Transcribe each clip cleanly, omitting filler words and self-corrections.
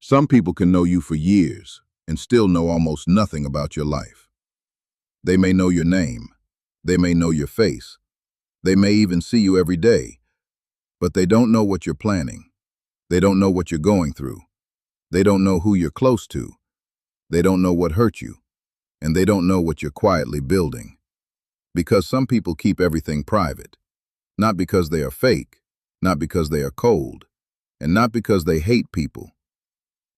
Some people can know you for years and still know almost nothing about your life. They may know your name. They may know your face. They may even see you every day, but they don't know what you're planning. They don't know what you're going through. They don't know who you're close to. They don't know what hurt you, and they don't know what you're quietly building. Because some people keep everything private, not because they are fake, not because they are cold, and not because they hate people.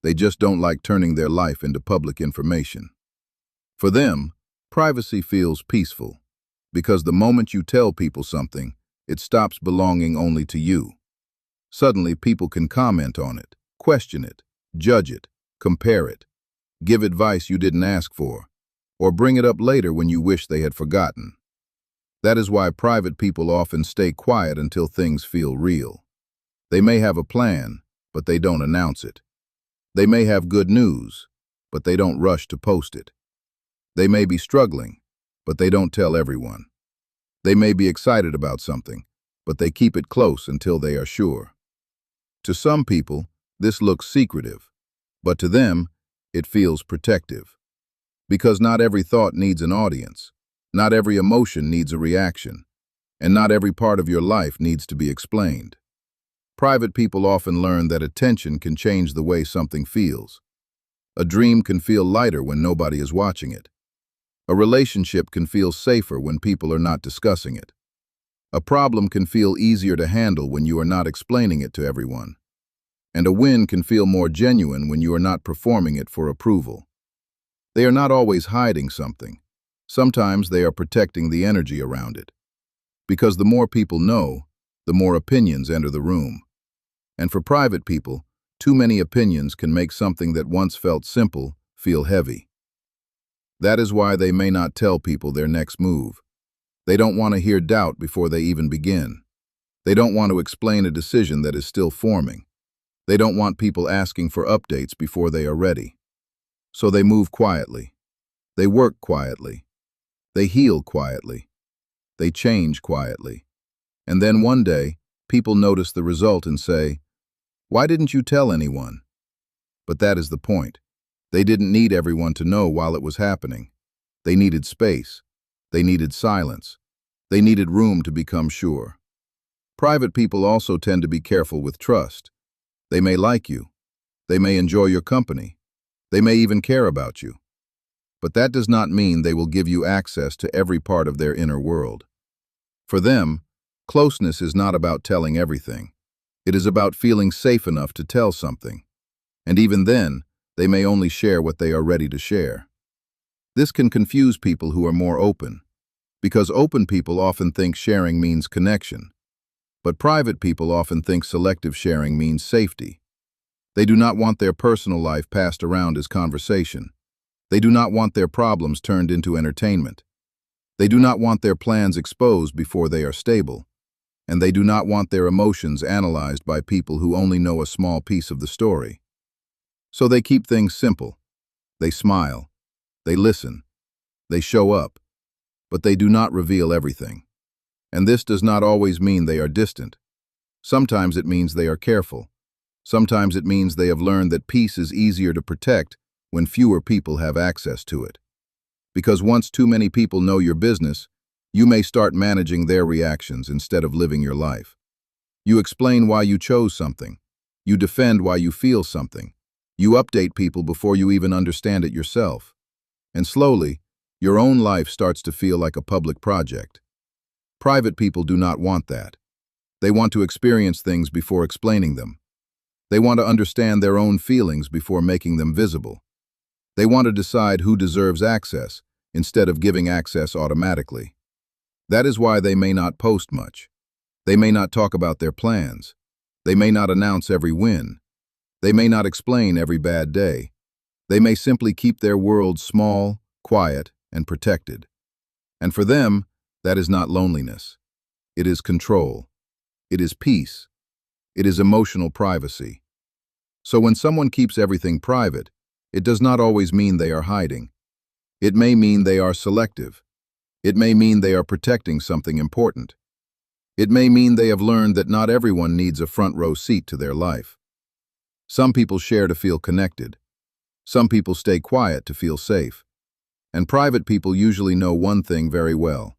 They just don't like turning their life into public information. For them, privacy feels peaceful, because the moment you tell people something, it stops belonging only to you. Suddenly, people can comment on it, question it, judge it, compare it, give advice you didn't ask for, or bring it up later when you wish they had forgotten. That is why private people often stay quiet until things feel real. They may have a plan, but they don't announce it. They may have good news, but they don't rush to post it. They may be struggling, but they don't tell everyone. They may be excited about something, but they keep it close until they are sure. To some people, this looks secretive, but to them, it feels protective. Because not every thought needs an audience, not every emotion needs a reaction, and not every part of your life needs to be explained. Private people often learn that attention can change the way something feels. A dream can feel lighter when nobody is watching it. A relationship can feel safer when people are not discussing it. A problem can feel easier to handle when you are not explaining it to everyone. And a win can feel more genuine when you are not performing it for approval. They are not always hiding something. Sometimes they are protecting the energy around it. Because the more people know, the more opinions enter the room. And for private people, too many opinions can make something that once felt simple feel heavy. That is why they may not tell people their next move. They don't want to hear doubt before they even begin. They don't want to explain a decision that is still forming. They don't want people asking for updates before they are ready. So they move quietly. They work quietly. They heal quietly. They change quietly. And then one day, people notice the result and say, "Why didn't you tell anyone?" But that is the point. They didn't need everyone to know while it was happening. They needed space. They needed silence. They needed room to become sure. Private people also tend to be careful with trust. They may like you. They may enjoy your company. They may even care about you. But that does not mean they will give you access to every part of their inner world. For them, closeness is not about telling everything. It is about feeling safe enough to tell something. And even then, they may only share what they are ready to share. This can confuse people who are more open, because open people often think sharing means connection. But private people often think selective sharing means safety. They do not want their personal life passed around as conversation. They do not want their problems turned into entertainment. They do not want their plans exposed before they are stable. And they do not want their emotions analyzed by people who only know a small piece of the story. So they keep things simple. They smile. They listen. They show up. But they do not reveal everything. And this does not always mean they are distant. Sometimes it means they are careful. Sometimes it means they have learned that peace is easier to protect when fewer people have access to it. Because once too many people know your business, you may start managing their reactions instead of living your life. You explain why you chose something. You defend why you feel something. You update people before you even understand it yourself. And slowly, your own life starts to feel like a public project. Private people do not want that. They want to experience things before explaining them. They want to understand their own feelings before making them visible. They want to decide who deserves access instead of giving access automatically. That is why they may not post much. They may not talk about their plans. They may not announce every win. They may not explain every bad day. They may simply keep their world small, quiet, and protected. And for them, that is not loneliness. It is control. It is peace. It is emotional privacy. So when someone keeps everything private, it does not always mean they are hiding. It may mean they are selective. It may mean they are protecting something important. It may mean they have learned that not everyone needs a front row seat to their life. Some people share to feel connected. Some people stay quiet to feel safe. And private people usually know one thing very well.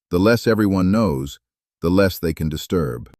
The less everyone knows, the less they can disturb.